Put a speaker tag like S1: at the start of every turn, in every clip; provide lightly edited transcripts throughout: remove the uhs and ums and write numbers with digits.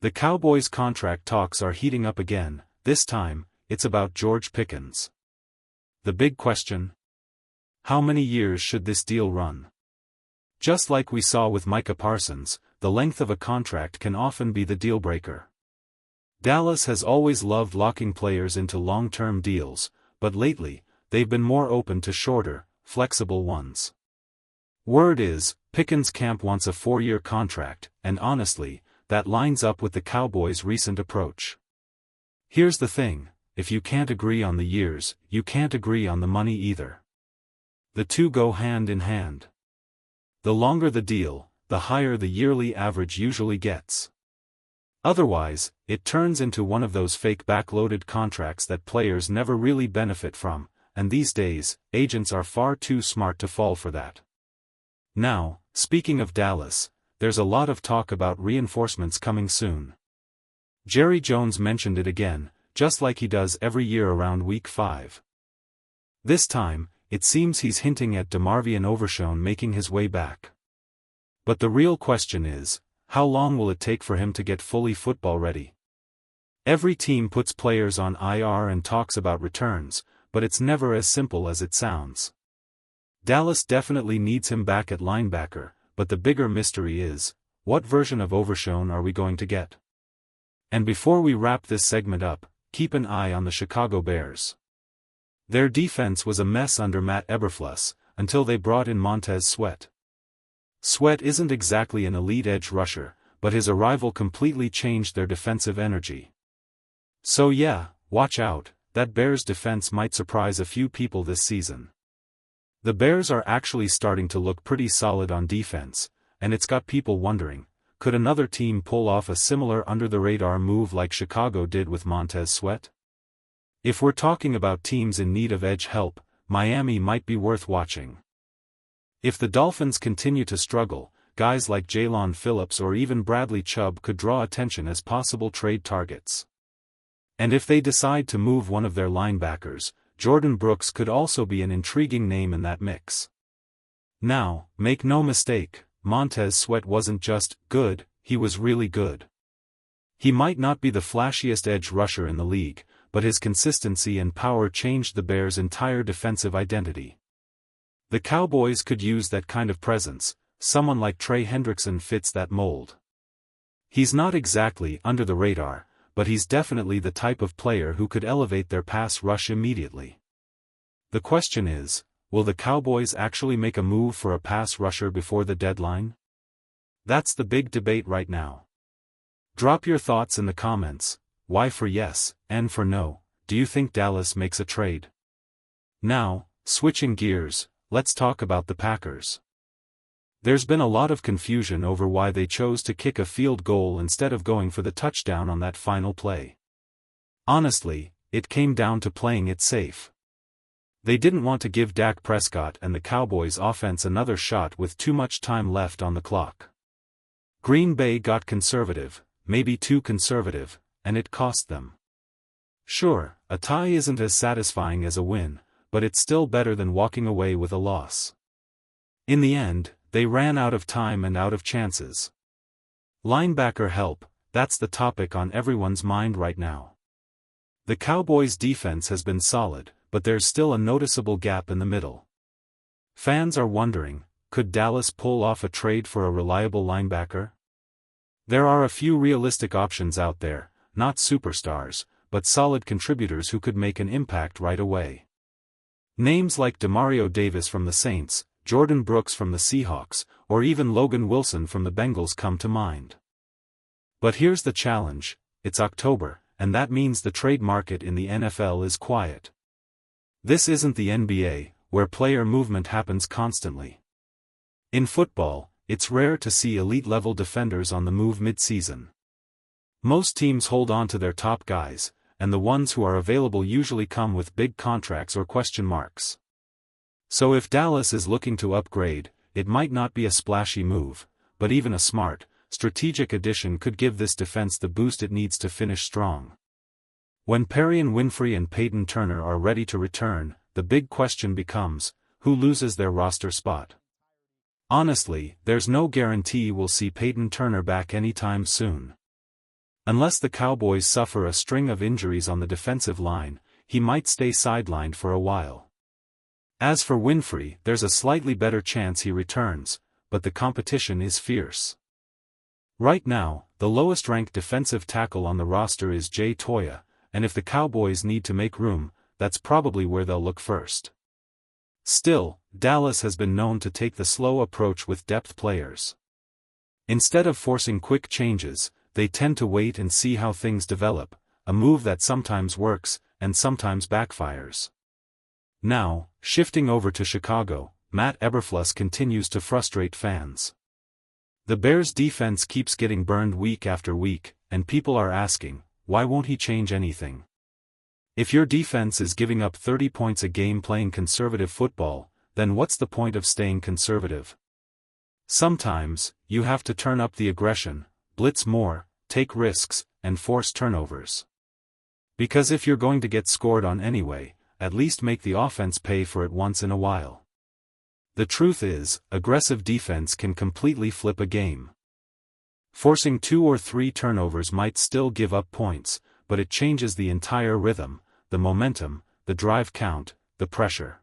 S1: The Cowboys' contract talks are heating up again. This time, it's about George Pickens. The big question? How many years should this deal run? Just like we saw with Micah Parsons, the length of a contract can often be the deal-breaker. Dallas has always loved locking players into long-term deals, but lately, they've been more open to shorter, flexible ones. Word is, Pickens' camp wants a 4-year contract, and honestly, that lines up with the Cowboys' recent approach. Here's the thing, if you can't agree on the years, you can't agree on the money either. The two go hand in hand. The longer the deal, the higher the yearly average usually gets. Otherwise, it turns into one of those fake backloaded contracts that players never really benefit from, and these days, agents are far too smart to fall for that. Now, speaking of Dallas, there's a lot of talk about reinforcements coming soon. Jerry Jones mentioned it again, just like he does every year around Week 5. This time, it seems he's hinting at DeMarvion Overshown making his way back. But the real question is, how long will it take for him to get fully football ready? Every team puts players on IR and talks about returns, but it's never as simple as it sounds. Dallas definitely needs him back at linebacker, but the bigger mystery is, what version of Overshown are we going to get? And before we wrap this segment up, keep an eye on the Chicago Bears. Their defense was a mess under Matt Eberflus, until they brought in Montez Sweat. Sweat isn't exactly an elite edge rusher, but his arrival completely changed their defensive energy. So yeah, watch out, that Bears defense might surprise a few people this season. The Bears are actually starting to look pretty solid on defense, and it's got people wondering, could another team pull off a similar under-the-radar move like Chicago did with Montez Sweat? If we're talking about teams in need of edge help, Miami might be worth watching. If the Dolphins continue to struggle, guys like Jaylon Phillips or even Bradley Chubb could draw attention as possible trade targets. And if they decide to move one of their linebackers, Jordan Brooks could also be an intriguing name in that mix. Now, make no mistake, Montez Sweat wasn't just good, he was really good. He might not be the flashiest edge rusher in the league, but his consistency and power changed the Bears' entire defensive identity. The Cowboys could use that kind of presence. Someone like Trey Hendrickson fits that mold. He's not exactly under the radar, but he's definitely the type of player who could elevate their pass rush immediately. The question is, will the Cowboys actually make a move for a pass rusher before the deadline? That's the big debate right now. Drop your thoughts in the comments. Why for yes, and for no, do you think Dallas makes a trade? Now, switching gears, let's talk about the Packers. There's been a lot of confusion over why they chose to kick a field goal instead of going for the touchdown on that final play. Honestly, it came down to playing it safe. They didn't want to give Dak Prescott and the Cowboys offense another shot with too much time left on the clock. Green Bay got conservative, maybe too conservative, and it cost them. Sure, a tie isn't as satisfying as a win, but it's still better than walking away with a loss. In the end, they ran out of time and out of chances. Linebacker help, that's the topic on everyone's mind right now. The Cowboys' defense has been solid, but there's still a noticeable gap in the middle. Fans are wondering, could Dallas pull off a trade for a reliable linebacker? There are a few realistic options out there, not superstars, but solid contributors who could make an impact right away. Names like Demario Davis from the Saints, Jordan Brooks from the Seahawks, or even Logan Wilson from the Bengals come to mind. But here's the challenge, it's October, and that means the trade market in the NFL is quiet. This isn't the NBA, where player movement happens constantly. In football, it's rare to see elite-level defenders on the move mid-season. Most teams hold on to their top guys, and the ones who are available usually come with big contracts or question marks. So if Dallas is looking to upgrade, it might not be a splashy move, but even a smart, strategic addition could give this defense the boost it needs to finish strong. When Perrion Winfrey and Peyton Turner are ready to return, the big question becomes, who loses their roster spot? Honestly, there's no guarantee we'll see Peyton Turner back anytime soon. Unless the Cowboys suffer a string of injuries on the defensive line, he might stay sidelined for a while. As for Winfrey, there's a slightly better chance he returns, but the competition is fierce. Right now, the lowest-ranked defensive tackle on the roster is Jay Toya, and if the Cowboys need to make room, that's probably where they'll look first. Still, Dallas has been known to take the slow approach with depth players. Instead of forcing quick changes, they tend to wait and see how things develop, a move that sometimes works, and sometimes backfires. Now, shifting over to Chicago, Matt Eberflus continues to frustrate fans. The Bears' defense keeps getting burned week after week, and people are asking, why won't he change anything? If your defense is giving up 30 points a game playing conservative football, then what's the point of staying conservative? Sometimes, you have to turn up the aggression, blitz more, take risks, and force turnovers. Because if you're going to get scored on anyway, at least make the offense pay for it once in a while. The truth is, aggressive defense can completely flip a game. Forcing 2 or 3 turnovers might still give up points, but it changes the entire rhythm, the momentum, the drive count, the pressure.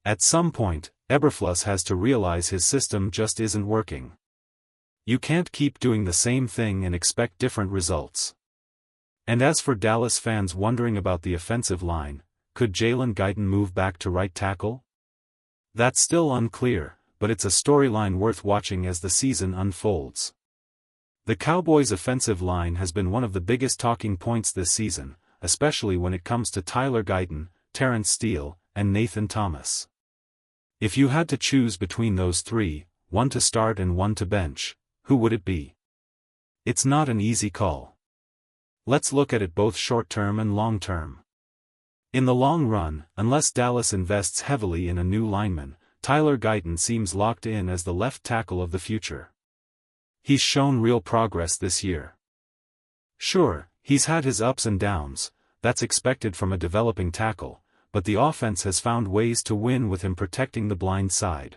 S1: At some point, Eberflus has to realize his system just isn't working. You can't keep doing the same thing and expect different results. And as for Dallas fans wondering about the offensive line, could Jalen Guyton move back to right tackle? That's still unclear, but it's a storyline worth watching as the season unfolds. The Cowboys' offensive line has been one of the biggest talking points this season, especially when it comes to Tyler Guyton, Terrence Steele, and Nathan Thomas. If you had to choose between those three, one to start and one to bench, who would it be? It's not an easy call. Let's look at it both short-term and long-term. In the long run, unless Dallas invests heavily in a new lineman, Tyler Guyton seems locked in as the left tackle of the future. He's shown real progress this year. Sure, he's had his ups and downs, that's expected from a developing tackle, but the offense has found ways to win with him protecting the blind side.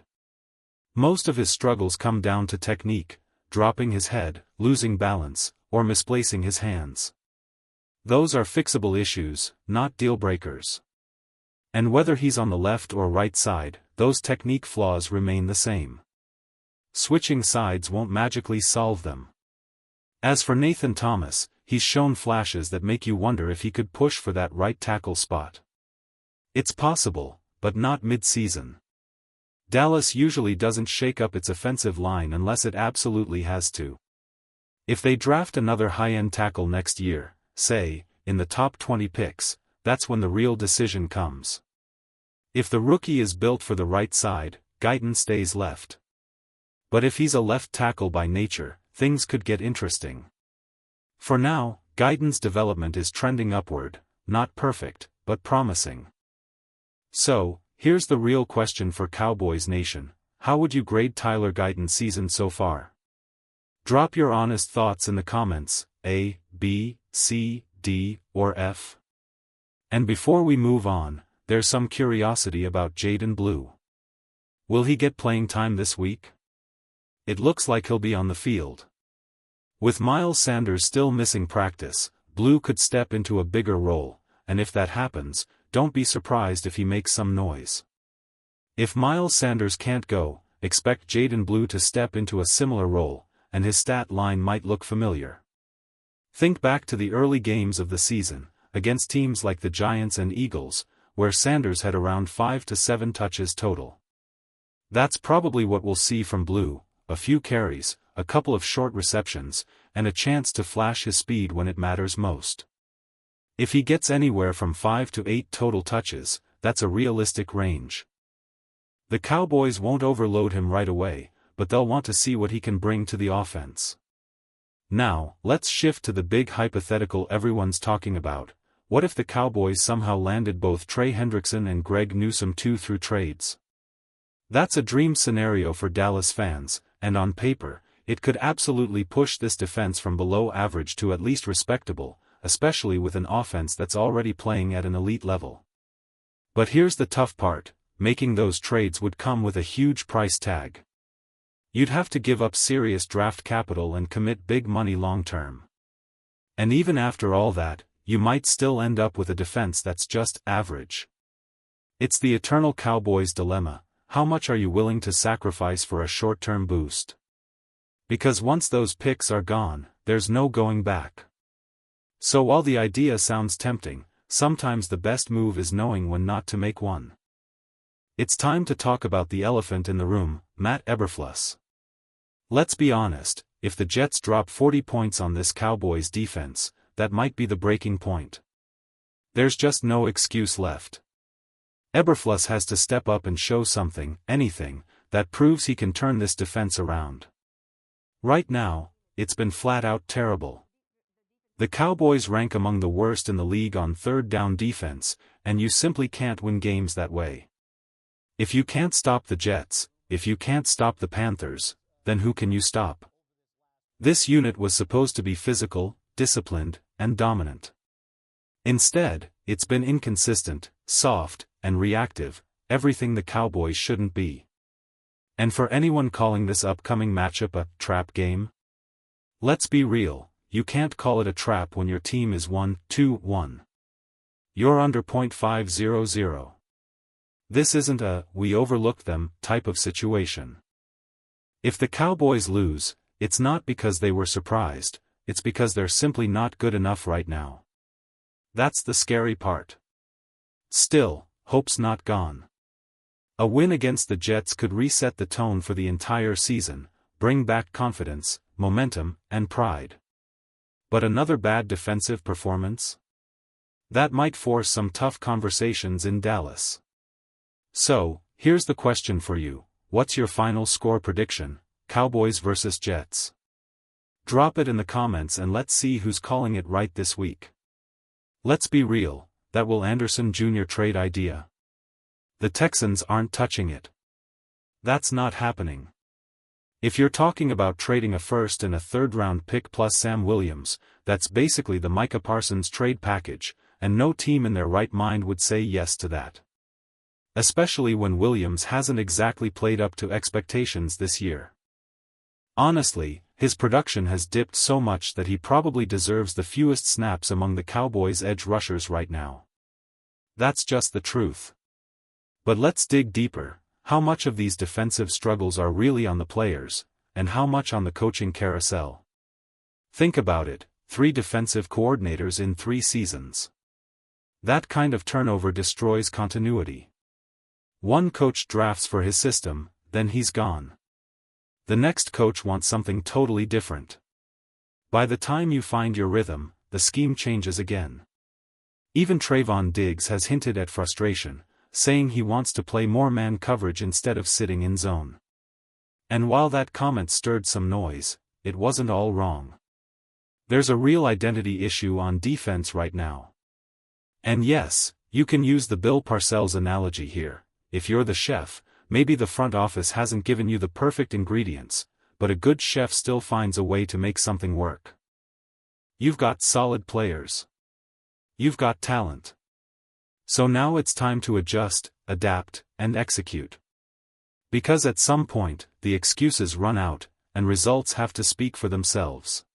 S1: Most of his struggles come down to technique, dropping his head, losing balance, or misplacing his hands. Those are fixable issues, not deal-breakers. And whether he's on the left or right side, those technique flaws remain the same. Switching sides won't magically solve them. As for Nathan Thomas, he's shown flashes that make you wonder if he could push for that right tackle spot. It's possible, but not mid-season. Dallas usually doesn't shake up its offensive line unless it absolutely has to. If they draft another high-end tackle next year, say, in the top 20 picks, that's when the real decision comes. If the rookie is built for the right side, Guyton stays left. But if he's a left tackle by nature, things could get interesting. For now, Guyton's development is trending upward, not perfect, but promising. So, here's the real question for Cowboys Nation: how would you grade Tyler Guyton's season so far? Drop your honest thoughts in the comments, A, B, C, D, or F. And before we move on, there's some curiosity about Jaden Blue. Will he get playing time this week? It looks like he'll be on the field. With Miles Sanders still missing practice, Blue could step into a bigger role, and if that happens, don't be surprised if he makes some noise. If Miles Sanders can't go, expect Jaden Blue to step into a similar role, and his stat line might look familiar. Think back to the early games of the season, against teams like the Giants and Eagles, where Sanders had around 5 to 7 touches total. That's probably what we'll see from Blue: a few carries, a couple of short receptions, and a chance to flash his speed when it matters most. If he gets anywhere from 5 to 8 total touches, that's a realistic range. The Cowboys won't overload him right away, but they'll want to see what he can bring to the offense. Now, let's shift to the big hypothetical everyone's talking about: what if the Cowboys somehow landed both Trey Hendrickson and Greg Newsome through trades? That's a dream scenario for Dallas fans, and on paper, it could absolutely push this defense from below average to at least respectable, especially with an offense that's already playing at an elite level. But here's the tough part: making those trades would come with a huge price tag. You'd have to give up serious draft capital and commit big money long-term. And even after all that, you might still end up with a defense that's just average. It's the eternal Cowboys dilemma: how much are you willing to sacrifice for a short-term boost? Because once those picks are gone, there's no going back. So while the idea sounds tempting, sometimes the best move is knowing when not to make one. It's time to talk about the elephant in the room, Matt Eberflus. Let's be honest, if the Jets drop 40 points on this Cowboys defense, that might be the breaking point. There's just no excuse left. Eberflus has to step up and show something, anything, that proves he can turn this defense around. Right now, it's been flat-out terrible. The Cowboys rank among the worst in the league on third down defense, and you simply can't win games that way. If you can't stop the Jets, if you can't stop the Panthers, then who can you stop? This unit was supposed to be physical, disciplined, and dominant. Instead, it's been inconsistent, soft, and reactive, everything the Cowboys shouldn't be. And for anyone calling this upcoming matchup a trap game, let's be real, you can't call it a trap when your team is 1-2-1. You're under .500. This isn't a "we overlooked them" type of situation. If the Cowboys lose, it's not because they were surprised, it's because they're simply not good enough right now. That's the scary part. Still, hope's not gone. A win against the Jets could reset the tone for the entire season, bring back confidence, momentum, and pride. But another bad defensive performance? That might force some tough conversations in Dallas. So, here's the question for you: what's your final score prediction, Cowboys vs. Jets? Drop it in the comments and let's see who's calling it right this week. Let's be real, that Will Anderson Jr. trade idea. The Texans aren't touching it. That's not happening. If you're talking about trading a first and a third-round pick plus Sam Williams, that's basically the Micah Parsons trade package, and no team in their right mind would say yes to that. Especially when Williams hasn't exactly played up to expectations this year. Honestly, his production has dipped so much that he probably deserves the fewest snaps among the Cowboys' edge rushers right now. That's just the truth. But let's dig deeper: how much of these defensive struggles are really on the players, and how much on the coaching carousel? Think about it, 3 defensive coordinators in 3 seasons. That kind of turnover destroys continuity. One coach drafts for his system, then he's gone. The next coach wants something totally different. By the time you find your rhythm, the scheme changes again. Even Trayvon Diggs has hinted at frustration, saying he wants to play more man coverage instead of sitting in zone. And while that comment stirred some noise, it wasn't all wrong. There's a real identity issue on defense right now. And yes, you can use the Bill Parcells analogy here: if you're the chef, maybe the front office hasn't given you the perfect ingredients, but a good chef still finds a way to make something work. You've got solid players. You've got talent. So now it's time to adjust, adapt, and execute. Because at some point, the excuses run out, and results have to speak for themselves.